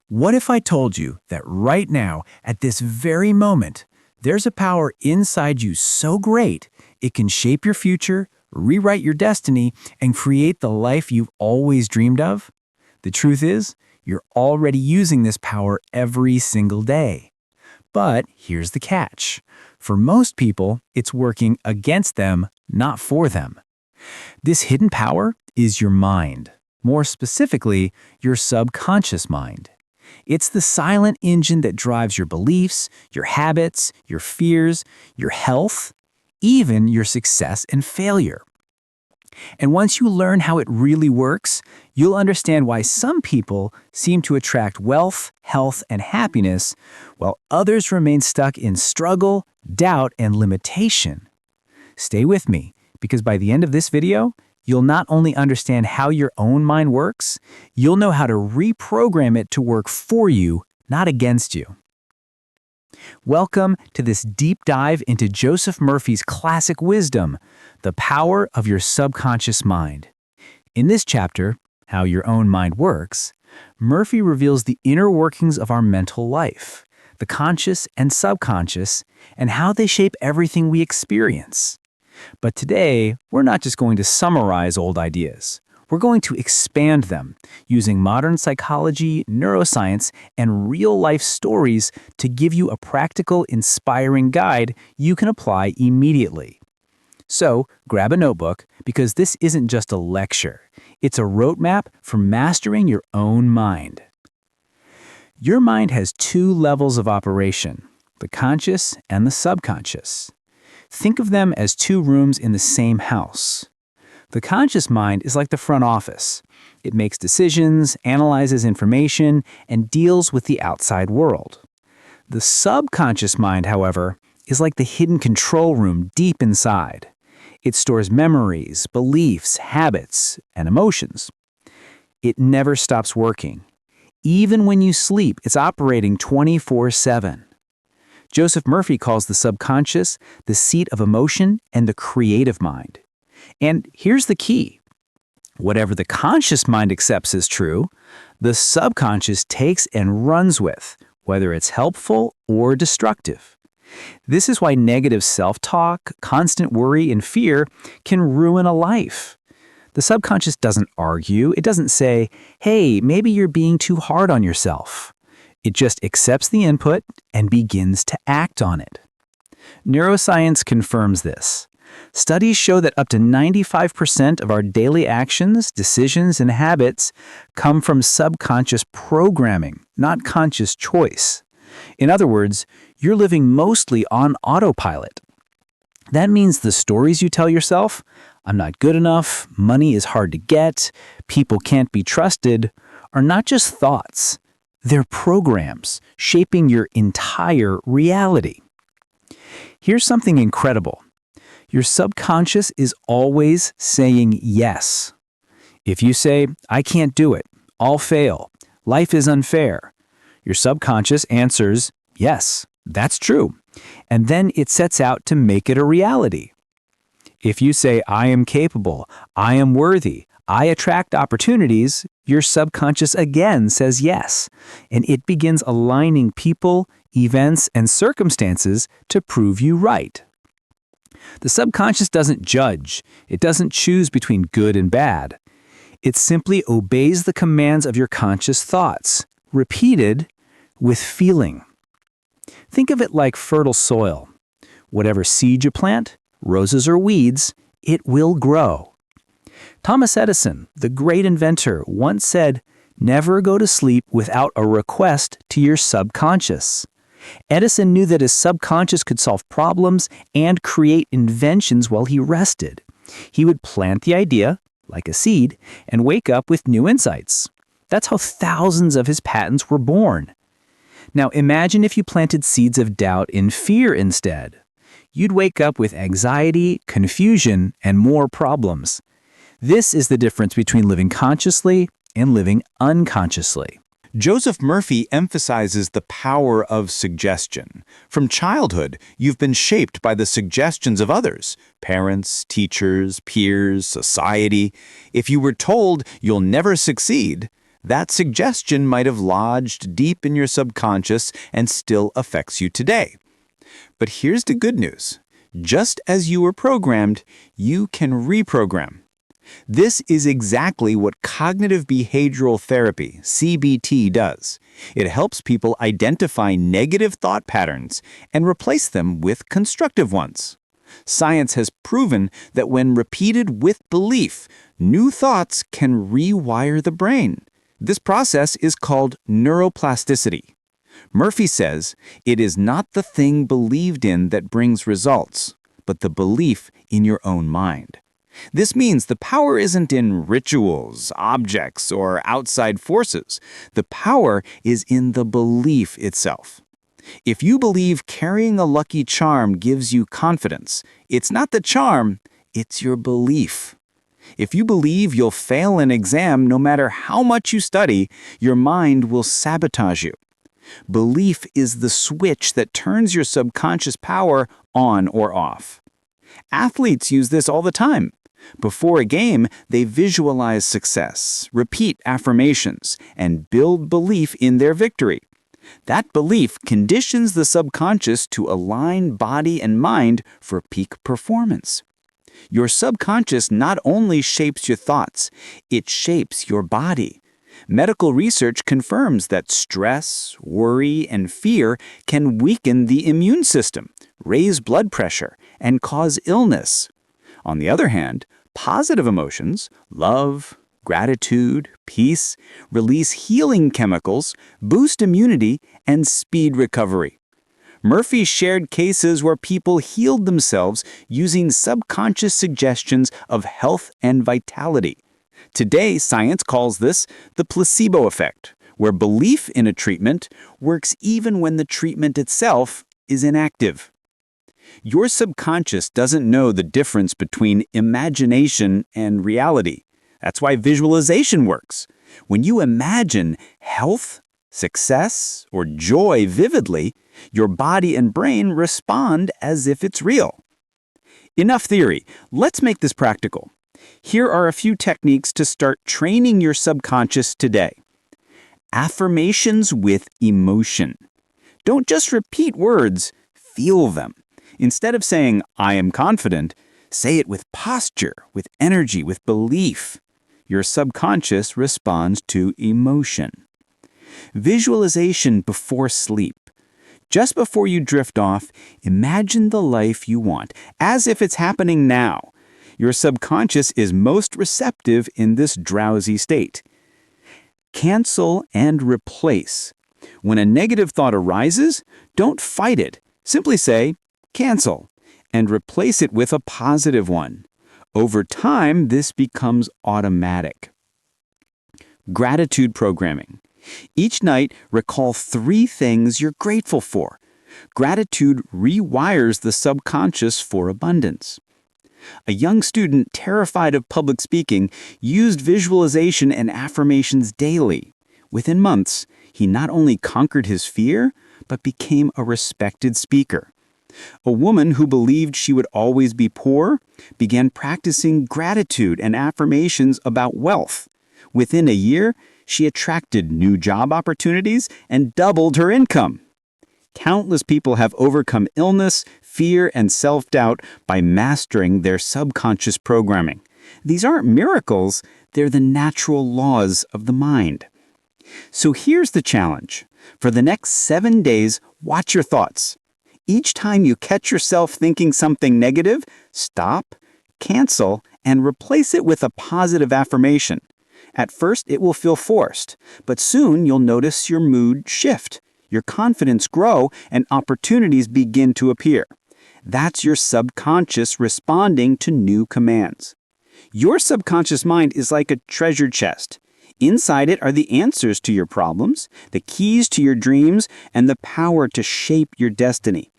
What if I told you that right now, at this very moment, there's a power inside you so great it can shape your future, rewrite your destiny, and create the life you've always dreamed of? The truth is, you're already using this power every single day. But here's the catch. For most people, it's working against them, not for them. This hidden power is your mind. More specifically, your subconscious mind. It's the silent engine that drives your beliefs, your habits, your fears, your health, even your success and failure. And once you learn how it really works, you'll understand why some people seem to attract wealth, health, and happiness, while others remain stuck in struggle, doubt, and limitation. Stay with me, because by the end of this video, you'll not only understand how your own mind works, you'll know how to reprogram it to work for you, not against you. Welcome to this deep dive into Joseph Murphy's classic wisdom, The Power of Your Subconscious Mind. In this chapter, How Your Own Mind Works, Murphy reveals the inner workings of our mental life, the conscious and subconscious, and how they shape everything we experience. But today, we're not just going to summarize old ideas. We're going to expand them using modern psychology, neuroscience, and real-life stories to give you a practical, inspiring guide you can apply immediately. So, grab a notebook, because this isn't just a lecture. It's a roadmap for mastering your own mind. Your mind has two levels of operation, the conscious and the subconscious. Think of them as two rooms in the same house. The conscious mind is like the front office. It makes decisions, analyzes information, and deals with the outside world. The subconscious mind, however, is like the hidden control room deep inside. It stores memories, beliefs, habits, and emotions. It never stops working. Even when you sleep, it's operating 24/7. Joseph Murphy calls the subconscious the seat of emotion and the creative mind. And here's the key. Whatever the conscious mind accepts as true, the subconscious takes and runs with, whether it's helpful or destructive. This is why negative self-talk, constant worry, and fear can ruin a life. The subconscious doesn't argue. It doesn't say, hey, maybe you're being too hard on yourself. It just accepts the input and begins to act on it. Neuroscience confirms this. Studies show that up to 95% of our daily actions, decisions, and habits come from subconscious programming, not conscious choice. In other words, you're living mostly on autopilot. That means the stories you tell yourself, I'm not good enough, money is hard to get, people can't be trusted, are not just thoughts. They're programs shaping your entire reality. Here's something incredible. Your subconscious is always saying yes. If you say, I can't do it, I'll fail, life is unfair, your subconscious answers, yes, that's true. And then it sets out to make it a reality. If you say, I am capable, I am worthy, I attract opportunities, your subconscious again says yes, and it begins aligning people, events, and circumstances to prove you right. The subconscious doesn't judge. It doesn't choose between good and bad. It simply obeys the commands of your conscious thoughts, repeated with feeling. Think of it like fertile soil. Whatever seed you plant, roses or weeds, it will grow. Thomas Edison, the great inventor, once said, never go to sleep without a request to your subconscious. Edison knew that his subconscious could solve problems and create inventions while he rested. He would plant the idea, like a seed, and wake up with new insights. That's how thousands of his patents were born. Now imagine if you planted seeds of doubt in fear instead. You'd wake up with anxiety, confusion, and more problems. This is the difference between living consciously and living unconsciously. Joseph Murphy emphasizes the power of suggestion. From childhood, you've been shaped by the suggestions of others, parents, teachers, peers, society. If you were told you'll never succeed, That suggestion might have lodged deep in your subconscious and still affects you today. But here's the good news. Just as you were programmed, you can reprogram. This is exactly what cognitive behavioral therapy, CBT, does. It helps people identify negative thought patterns and replace them with constructive ones. Science has proven that when repeated with belief, new thoughts can rewire the brain. This process is called neuroplasticity. Murphy says, it is not the thing believed in that brings results, but the belief in your own mind. This means the power isn't in rituals, objects, or outside forces. The power is in the belief itself. If you believe carrying a lucky charm gives you confidence, it's not the charm, it's your belief. If you believe you'll fail an exam no matter how much you study, your mind will sabotage you. Belief is the switch that turns your subconscious power on or off. Athletes use this all the time. Before a game, they visualize success, repeat affirmations, and build belief in their victory. That belief conditions the subconscious to align body and mind for peak performance. Your subconscious not only shapes your thoughts, it shapes your body. Medical research confirms that stress, worry, and fear can weaken the immune system, raise blood pressure, and cause illness. On the other hand, positive emotions, love, gratitude, peace, release healing chemicals, boost immunity, and speed recovery. Murphy shared cases where people healed themselves using subconscious suggestions of health and vitality. Today, science calls this the placebo effect, where belief in a treatment works even when the treatment itself is inactive. Your subconscious doesn't know the difference between imagination and reality. That's why visualization works. When you imagine health, success, or joy vividly, your body and brain respond as if it's real. Enough theory. Let's make this practical. Here are a few techniques to start training your subconscious today. Affirmations with emotion. Don't just repeat words, feel them. Instead of saying, I am confident, say it with posture, with energy, with belief. Your subconscious responds to emotion. Visualization before sleep. Just before you drift off, imagine the life you want, as if it's happening now. Your subconscious is most receptive in this drowsy state. Cancel and replace. When a negative thought arises, don't fight it. Simply say, cancel, and replace it with a positive one. Over time, this becomes automatic. Gratitude programming. Each night, recall 3 things you're grateful for. Gratitude rewires the subconscious for abundance. A young student terrified of public speaking used visualization and affirmations daily. Within months, he not only conquered his fear, but became a respected speaker. A woman who believed she would always be poor began practicing gratitude and affirmations about wealth. Within a year, she attracted new job opportunities and doubled her income. Countless people have overcome illness, fear, and self-doubt by mastering their subconscious programming. These aren't miracles, they're the natural laws of the mind. So here's the challenge. For the next 7 days, watch your thoughts. Each time you catch yourself thinking something negative, stop, cancel, and replace it with a positive affirmation. At first, it will feel forced, but soon you'll notice your mood shift, your confidence grow, and opportunities begin to appear. That's your subconscious responding to new commands. Your subconscious mind is like a treasure chest. Inside it are the answers to your problems, the keys to your dreams, and the power to shape your destiny.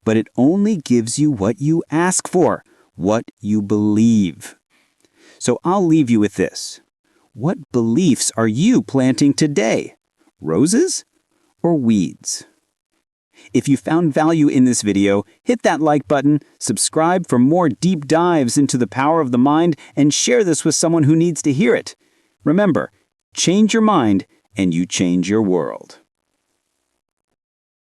But it only gives you what you ask for, what you believe. So I'll leave you with this. What beliefs are you planting today? Roses or weeds? If you found value in this video, hit that like button, subscribe for more deep dives into the power of the mind, and share this with someone who needs to hear it. Remember, Change your mind, and you change your world.